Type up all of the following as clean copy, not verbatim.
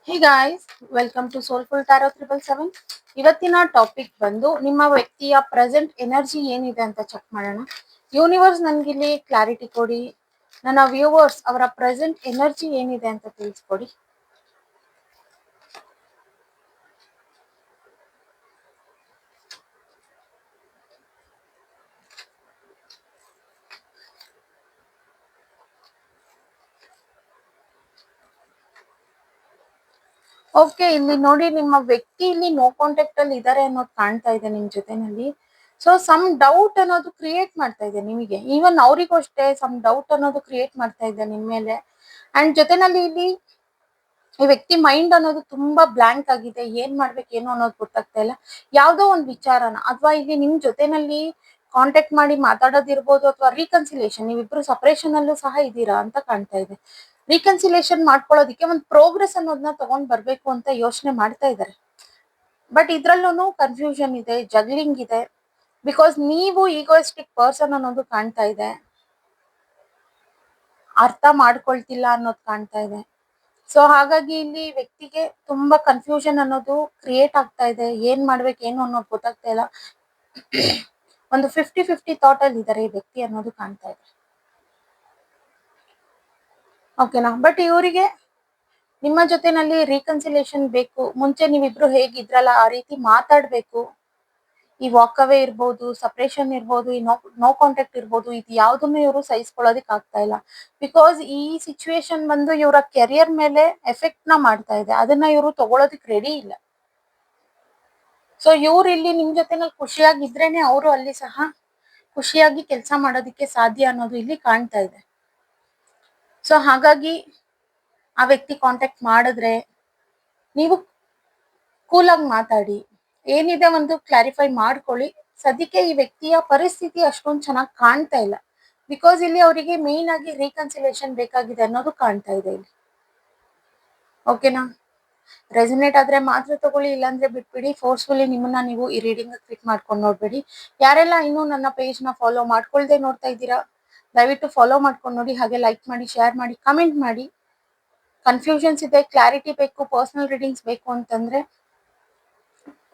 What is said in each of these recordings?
Hey guys, welcome to soulful tarot 777. ಇವತ್ತಿನ topic ಬಂದು ನಿಮ್ಮ ವ್ಯಕ್ತಿಯ ಪ್ರೆಸೆಂಟ್ ಎನರ್ಜಿ ಏನಿದೆ ಅಂತ ಚೆಕ್ ಮಾಡೋಣ. ಯೂನಿವರ್ಸ್ ನನಗಿಲ್ಲಿ ಕ್ಲಾರಿಟಿ ಕೊಡಿ. ನನ್ನ ವ್ಯೂವರ್ಸ್ ಅವರ ಪ್ರೆಸೆಂಟ್ ಎನರ್ಜಿ ಏನಿದೆ ಅಂತ ತಿಳಿಸ್ಕೊಡಿ. ಓಕೆ, ಇಲ್ಲಿ ನೋಡಿ, ನಿಮ್ಮ ವ್ಯಕ್ತಿ ಇಲ್ಲಿ ನೋ ಕಾಂಟ್ಯಾಕ್ಟ್ ಅಲ್ಲಿ ಇದಾರೆ ಅನ್ನೋದು ಕಾಣ್ತಾ ಇದೆ ನಿಮ್ ಜೊತೆನಲ್ಲಿ. ಸೊ ಸಮ್ ಡೌಟ್ ಅನ್ನೋದು ಕ್ರಿಯೇಟ್ ಮಾಡ್ತಾ ಇದೆ ನಿಮಗೆ. ಈವನ್ ಅವರಿಗೂ ಅಷ್ಟೇ ಸಮ್ ಡೌಟ್ ಅನ್ನೋದು ಕ್ರಿಯೇಟ್ ಮಾಡ್ತಾ ಇದೆ ನಿಮ್ ಮೇಲೆ. ಅಂಡ್ ಜೊತೆನಲ್ಲಿ ಇಲ್ಲಿ ಈ ವ್ಯಕ್ತಿ ಮೈಂಡ್ ಅನ್ನೋದು ತುಂಬಾ ಬ್ಲಾಂಕ್ ಆಗಿದೆ. ಏನ್ ಮಾಡ್ಬೇಕು ಏನು ಅನ್ನೋದು ಗೊತ್ತಾಗ್ತಾ ಇಲ್ಲ. ಯಾವ್ದೋ ಒಂದು ವಿಚಾರನ ಅಥವಾ ಇಲ್ಲಿ ನಿಮ್ ಜೊತೆನಲ್ಲಿ ಕಾಂಟ್ಯಾಕ್ಟ್ ಮಾಡಿ ಮಾತಾಡೋದಿರ್ಬೋದು, ಅಥವಾ ರೀಕನ್ಸಿಲೇಷನ್, ನೀವಿಬ್ರು ಸಪರೇಷನ್ ಅಲ್ಲೂ ಸಹ ಇದ್ದೀರಾ ಅಂತ ಕಾಣ್ತಾ ಇದೆ. ರೀಕನ್ಸಿಲೇಷನ್ ಮಾಡ್ಕೊಳ್ಳೋದಿಕ್ಕೆ ಒಂದು ಪ್ರೋಗ್ರೆಸ್ ಅನ್ನೋದನ್ನ ತಗೊಂಡ್ ಬರ್ಬೇಕು ಅಂತ ಯೋಚನೆ ಮಾಡ್ತಾ ಇದ್ದಾರೆ. ಬಟ್ ಇದ್ರಲ್ಲೂ ಕನ್ಫ್ಯೂಷನ್ ಇದೆ, ಜಗ್ಲಿಂಗ್ ಇದೆ. ಬಿಕಾಸ್ ನೀವು ಈಗೋಯಿಸ್ಟಿಕ್ ಪರ್ಸನ್ ಅನ್ನೋದು ಕಾಣ್ತಾ ಇದೆ. ಅರ್ಥ ಮಾಡ್ಕೊಳ್ತಿಲ್ಲ ಅನ್ನೋದು ಕಾಣ್ತಾ ಇದೆ. ಸೊ ಹಾಗಾಗಿ ಇಲ್ಲಿ ವ್ಯಕ್ತಿಗೆ ತುಂಬಾ ಕನ್ಫ್ಯೂಷನ್ ಅನ್ನೋದು ಕ್ರಿಯೇಟ್ ಆಗ್ತಾ ಇದೆ. ಏನ್ ಮಾಡ್ಬೇಕು ಏನು ಅನ್ನೋದು ಗೊತ್ತಾಗ್ತಾ ಇಲ್ಲ. ಒಂದು 50-50 ಥಾಟ್ ಅಲ್ಲಿ ಇದ್ದಾರೆ ಈ ವ್ಯಕ್ತಿ ಅನ್ನೋದು ಕಾಣ್ತಾ ಇದೆ. ಓಕೆನಾ? ಬಟ್ ಇವರಿಗೆ ನಿಮ್ಮ ಜೊತೆನಲ್ಲಿ ರೀಕನ್ಸಿಲೇಷನ್ ಬೇಕು. ಮುಂಚೆ ನೀವಿಬ್ರು ಹೇಗಿದ್ರಲ್ಲ ಆ ರೀತಿ ಮಾತಾಡ್ಬೇಕು. ಈ ವಾಕ್ ಅವೇ ಇರ್ಬೋದು, ಸಪರೇಷನ್ ಇರ್ಬೋದು, ಈ ನೋ ಕಾಂಟ್ಯಾಕ್ಟ್ ಇರ್ಬೋದು, ಇದು ಯಾವ್ದನ್ನು ಇವರು ಸಹಿಸ್ಕೊಳ್ಳೋದಿಕ್ ಆಗ್ತಾ ಇಲ್ಲ. ಬಿಕಾಸ್ ಈ ಸಿಚುವೇಶನ್ ಬಂದು ಇವರ ಕೆರಿಯರ್ ಮೇಲೆ ಎಫೆಕ್ಟ್ ನ ಮಾಡ್ತಾ ಇದೆ. ಅದನ್ನ ಇವರು ತಗೊಳೋದಿಕ್ ರೆಡಿ ಇಲ್ಲ. ಸೊ ಇವ್ರು ಇಲ್ಲಿ ನಿಮ್ ಜೊತೆನಲ್ಲಿ ಖುಷಿಯಾಗಿದ್ರೇನೆ ಅವರು ಅಲ್ಲಿ ಸಹ ಖುಷಿಯಾಗಿ ಕೆಲಸ ಮಾಡೋದಿಕ್ಕೆ ಸಾಧ್ಯ ಅನ್ನೋದು ಇಲ್ಲಿ ಕಾಣ್ತಾ ಇದೆ. ಸೊ ಹಾಗಾಗಿ ಆ ವ್ಯಕ್ತಿ ಕಾಂಟ್ಯಾಕ್ಟ್ ಮಾಡಿದ್ರೆ ನೀವು ಕೂಲಾಗಿ ಮಾತಾಡಿ, ಏನಿದೆ ಒಂದು ಕ್ಲಾರಿಫೈ ಮಾಡ್ಕೊಳ್ಳಿ. ಸದ್ಯಕ್ಕೆ ಈ ವ್ಯಕ್ತಿಯ ಪರಿಸ್ಥಿತಿ ಅಷ್ಟೊಂದು ಚೆನ್ನಾಗಿ ಕಾಣ್ತಾ ಇಲ್ಲ. ಬಿಕಾಸ್ ಇಲ್ಲಿ ಅವರಿಗೆ ಮೇನ್ ಆಗಿ ರೀಕನ್ಸಿಲೇಷನ್ ಬೇಕಾಗಿದೆ ಅನ್ನೋದು ಕಾಣ್ತಾ ಇದೆ ಇಲ್ಲಿ. ಓಕೆನಾ? ರೆಸನೇಟ್ ಆದ್ರೆ ಮಾತ್ರ ತಗೊಳ್ಳಿ, ಇಲ್ಲಾಂದ್ರೆ ಬಿಟ್ಬಿಡಿ. ಫೋರ್ಸ್ಫುಲಿ ನಿಮ್ಮನ್ನ ನೀವು ಈ ರೀಡಿಂಗ್ ಕ್ಲಿಕ್ ಮಾಡ್ಕೊಂಡು ನೋಡ್ಬೇಡಿ. ಯಾರೆಲ್ಲ ಇನ್ನೂ ನನ್ನ ಪೇಜ್ ನ ಫಾಲೋ ಮಾಡ್ಕೊಳ್ದೆ ನೋಡ್ತಾ ಇದ್ದೀರಾ, ದಯವಿಟ್ಟು ಫಾಲೋ ಮಾಡ್ಕೊಂಡು ನೋಡಿ. ಹಾಗೆ ಲೈಕ್ ಮಾಡಿ, ಶೇರ್ ಮಾಡಿ, ಕಮೆಂಟ್ ಮಾಡಿ. ಕನ್ಫ್ಯೂಷನ್ಸ್ ಇದೆ, ಕ್ಲಾರಿಟಿ ಬೇಕು, ಪರ್ಸನಲ್ ರೀಡಿಂಗ್ಸ್ ಬೇಕು ಅಂತಂದ್ರೆ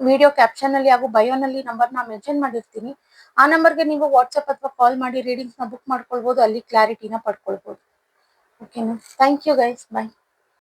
ವಿಡಿಯೋ ಕ್ಯಾಪ್ಷನ್ ಅಲ್ಲಿ ಹಾಗೂ ಬಯೋನಲ್ಲಿ ನಂಬರ್ನ ಮೆನ್ಷನ್ ಮಾಡಿರ್ತೀನಿ. ಆ ನಂಬರ್ಗೆ ನೀವು ವಾಟ್ಸ್ಆಪ್ ಅಥವಾ ಕಾಲ್ ಮಾಡಿ ರೀಡಿಂಗ್ಸ್ ನ ಬುಕ್ ಮಾಡ್ಕೊಳ್ಬಹುದು. ಅಲ್ಲಿ ಕ್ಲಾರಿಟಿನ ಪಡ್ಕೊಳ್ಬಹುದು. ಓಕೆನಾ? Thank you guys, bye.